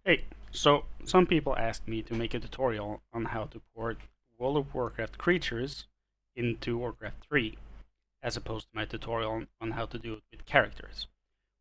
Hey, so some people asked me to make a tutorial on how to port World of Warcraft creatures into Warcraft 3, as opposed to my tutorial on how to do it with characters.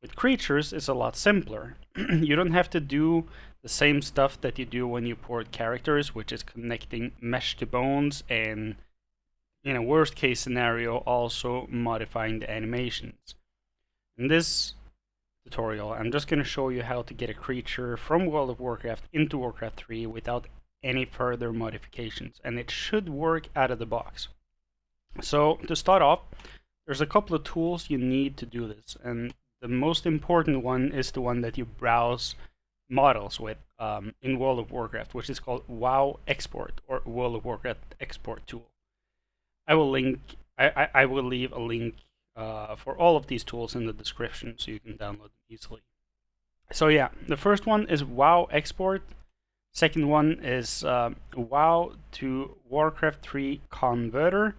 With creatures, it's a lot simpler. You don't have to do the same stuff that you do when you port characters, which is connecting mesh to bones and, in a worst case scenario, also modifying the animations. In this tutorial, I'm just going to show you how to get a creature from World of Warcraft into Warcraft 3 without any further modifications, and it should work out of the box. So to start off, there's a couple of tools you need to do this, and the most important one is the one that you browse models with in World of Warcraft, which is called WoW Export, or World of Warcraft Export tool. I will leave a link for all of these tools in the description so you can download them easily. So yeah, the first one is WoW Export. Second one is WoW to Warcraft 3 Converter.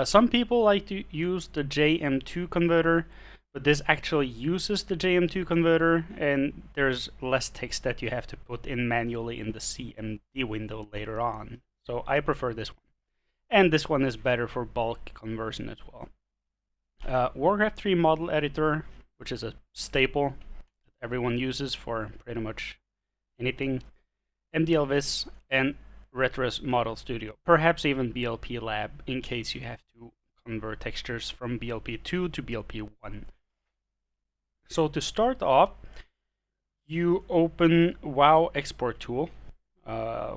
Some people like to use the JM2 converter, but this actually uses the JM2 converter, and there's less text that you have to put in manually in the CMD window later on. So I prefer this one. And this one is better for bulk conversion as well. Warcraft 3 model editor, which is a staple that everyone uses for pretty much anything. MDLVis and Retros Model Studio, perhaps even BLP Lab in case you have to convert textures from BLP2 to BLP1. So to start off, you open WoW Export tool.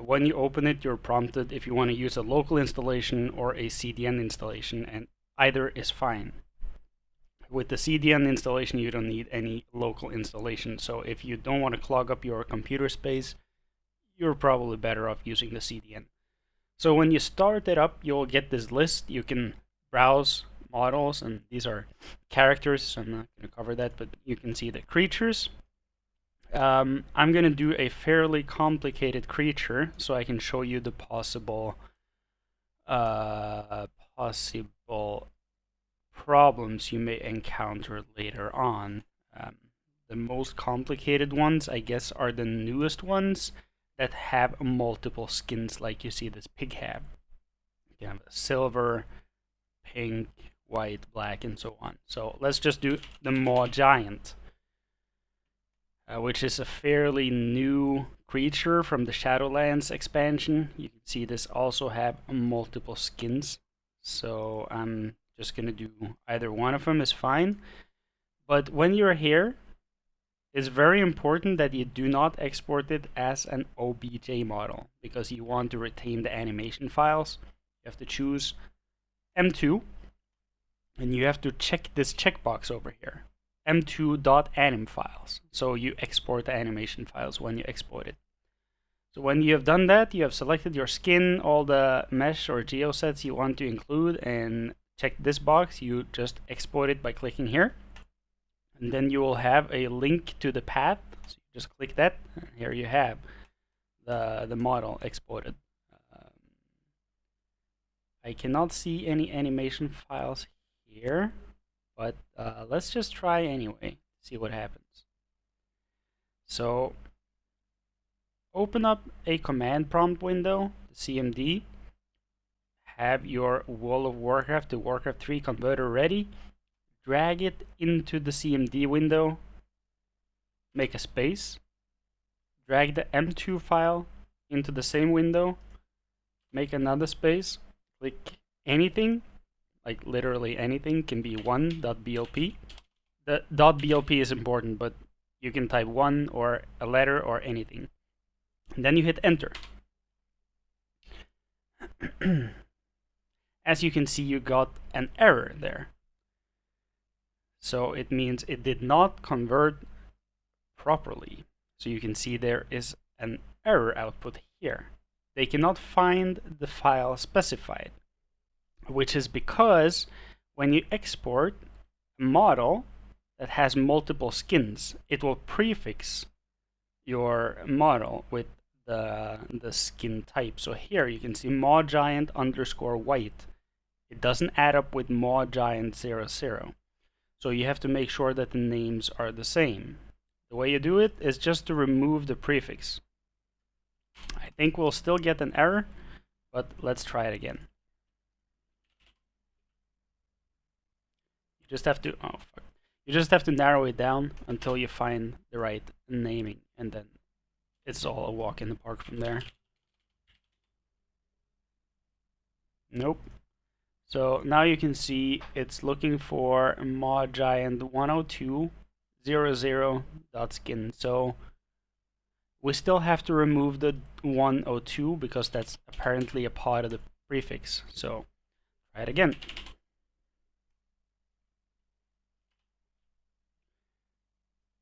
When you open it, you're prompted if you want to use a local installation or a CDN installation, and either is fine. With the CDN installation, you don't need any local installation, so if you don't want to clog up your computer space, you're probably better off using the CDN. So when you start it up, you'll get this list. You can browse models, and these are characters, so I'm not going to cover that, but you can see the creatures. I'm going to do a fairly complicated creature so I can show you the possible problems you may encounter later on. The most complicated ones, I guess, are the newest ones that have multiple skins, like you see this pig have. You have silver, pink, white, black, and so on. So let's just do the Maw Giant, which is a fairly new creature from the Shadowlands expansion. You can see this also have multiple skins. So I'm just going to do either one of them is fine. But when you're here, it's very important that you do not export it as an OBJ model, because you want to retain the animation files. You have to choose M2, and you have to check this checkbox over here, M2.anim files. So you export the animation files when you export it. So when you have done that, you have selected your skin, all the mesh or geosets you want to include, and check this box. You just export it by clicking here. And then you will have a link to the path. So you just click that, and here you have the model exported. I cannot see any animation files here, but let's just try anyway, see what happens. So open up a command prompt window, the CMD, have your World of Warcraft to Warcraft 3 converter ready, drag it into the CMD window, make a space, drag the M2 file into the same window, make another space, click anything, like literally anything, can be 1.blp. The .blp is important, but you can type 1 or a letter or anything. And then you hit enter. As you can see, you got an error there. So it means it did not convert properly. So you can see there is an error output here. They cannot find the file specified, which is because when you export a model that has multiple skins, it will prefix your model with the skin type. So here you can see Maw Giant _ white. It doesn't add up with Maw Giant 00. So you have to make sure that the names are the same. The way you do it is just to remove the prefix. I think we'll still get an error, but let's try it again. You just have to, oh fuck. You just have to narrow it down until you find the right naming, and then it's all a walk in the park from there. Nope. So now you can see it's looking for modgiant102.00.skin. So we still have to remove the 102 because that's apparently a part of the prefix. So try it again.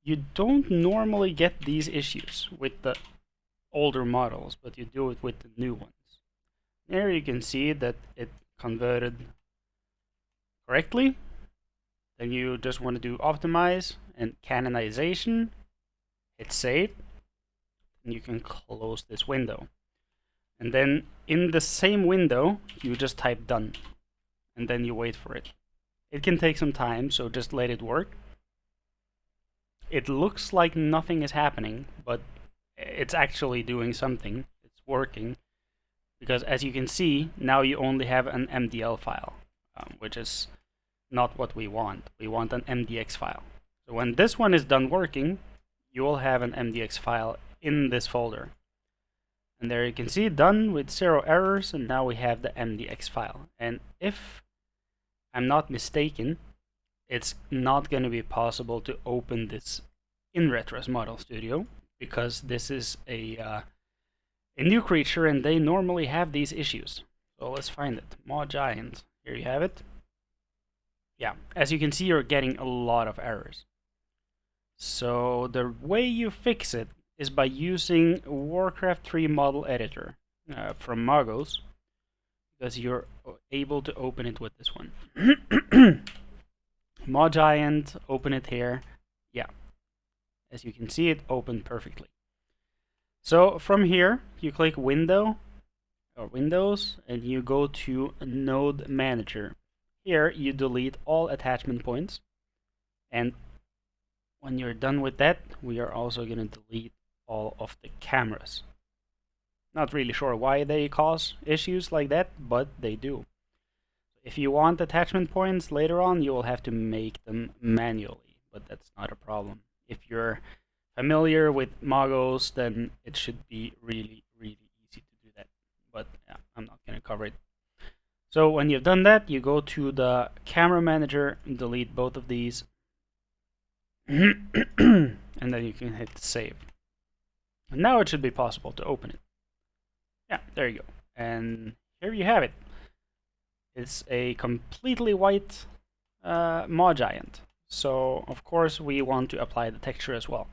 You don't normally get these issues with the older models, but you do it with the new ones. There you can see that it converted correctly. Then you just want to do optimize and canonization. Hit save. And you can close this window. And then in the same window, you just type done. And then you wait for it. It can take some time, so just let it work. It looks like nothing is happening, but it's actually doing something. It's working. Because as you can see, now you only have an MDL file, which is not what we want. We want an MDX file. So when this one is done working, you will have an MDX file in this folder. And there you can see done with 0 errors, and now we have the MDX file. And if I'm not mistaken, it's not going to be possible to open this in Retros Model Studio because this is a new creature and they normally have these issues. So let's find it. Mod Giant. Here you have it. Yeah, as you can see, you're getting a lot of errors. So the way you fix it is by using Warcraft 3 model editor from Magos, because you're able to open it with this one. Mod Giant, open it here. Yeah, as you can see, it opened perfectly. So from here, you click Window or Windows, and you go to Node Manager. Here, you delete all attachment points, and when you're done with that, we are also going to delete all of the cameras. Not really sure why they cause issues like that, but they do. If you want attachment points later on, you will have to make them manually, but that's not a problem. If you're familiar with Magos, then it should be really easy to do that. But yeah, I'm not going to cover it. So when you've done that, you go to the camera manager and delete both of these. And then you can hit save. And now it should be possible to open it. Yeah, there you go. And here you have it. It's a completely white Mod Giant. So of course we want to apply the texture as well.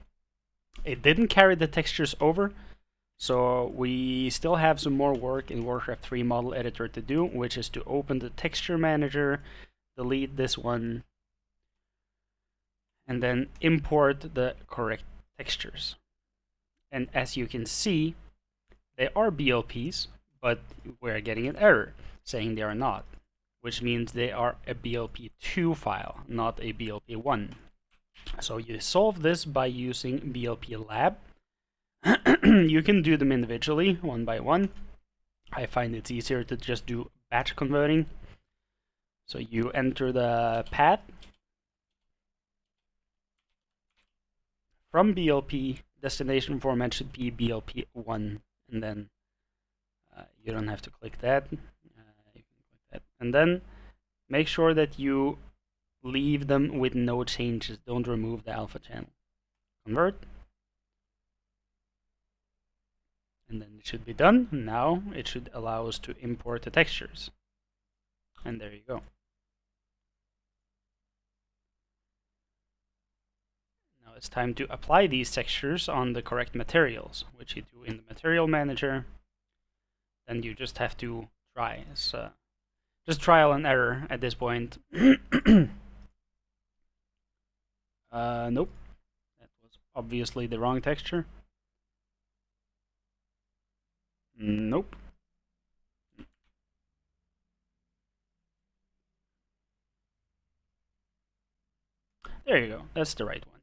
It didn't carry the textures over, so we still have some more work in Warcraft 3 model editor to do, which is to open the texture manager, delete this one, and then import the correct textures. And as you can see, they are BLPs, but we're getting an error saying they are not, which means they are a BLP2 file, not a BLP1. So you solve this by using BLP Lab. You can do them individually, one by one. I find it's easier to just do batch converting. So you enter the path from BLP. Destination format should be BLP1, and then you don't have to click that. You can click that, and then make sure that you leave them with no changes. Don't remove the alpha channel. Convert. And then it should be done. Now it should allow us to import the textures. And there you go. Now it's time to apply these textures on the correct materials, which you do in the material manager. Then you just have to try. It's just trial and error at this point. Nope. That was obviously the wrong texture. Nope. There you go. That's the right one.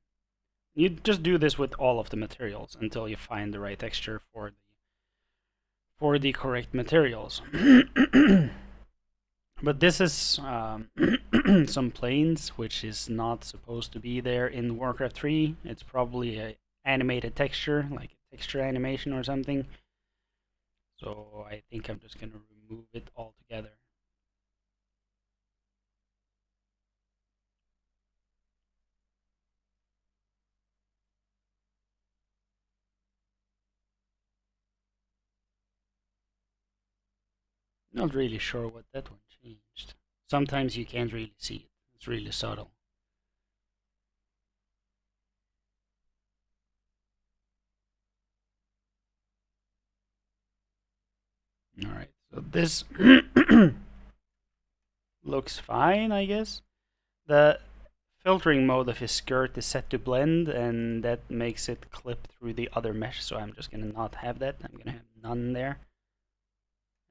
You just do this with all of the materials until you find the right texture for the correct materials. But this is some planes which is not supposed to be there in Warcraft 3. It's probably a animated texture, like a texture animation or something. So I think I'm just gonna remove it altogether. Not really sure what that one changed. Sometimes you can't really see it. It's really subtle. Alright, so this looks fine, I guess. The filtering mode of his skirt is set to blend, and that makes it clip through the other mesh, so I'm just gonna not have that. I'm gonna have none there.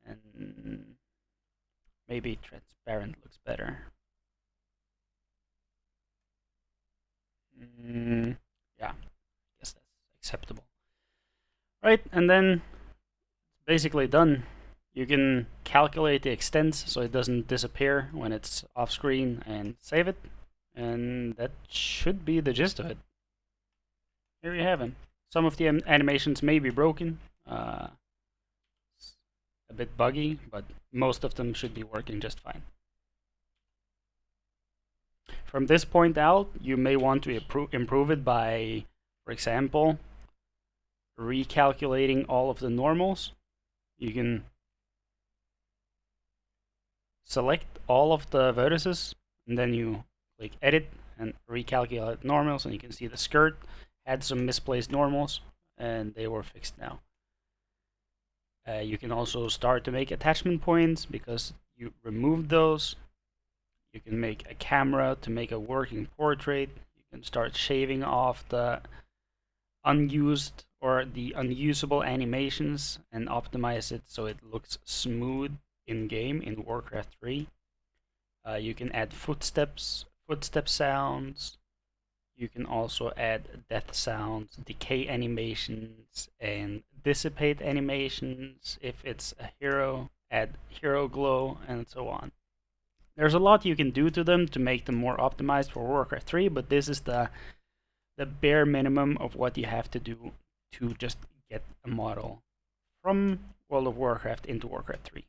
And maybe transparent looks better. Yeah, I guess that's acceptable. Right, and then basically done. You can calculate the extents so it doesn't disappear when it's off screen and save it. And that should be the gist of it. Here you have him. Some of the animations may be broken, a bit buggy, but most of them should be working just fine. From this point out, you may want to improve it by, for example, recalculating all of the normals. You can select all of the vertices, and then you click edit and recalculate normals, and you can see the skirt had some misplaced normals, and they were fixed now. You can also start to make attachment points because you removed those. You can make a camera to make a working portrait. You can start shaving off the unused or the unusable animations and optimize it so it looks smooth in game in Warcraft 3. You can add footstep sounds. You can also add death sounds, decay animations, and dissipate animations. If it's a hero, add hero glow, and so on. There's a lot you can do to them to make them more optimized for Warcraft 3, but this is the bare minimum of what you have to do to just get a model from World of Warcraft into Warcraft 3.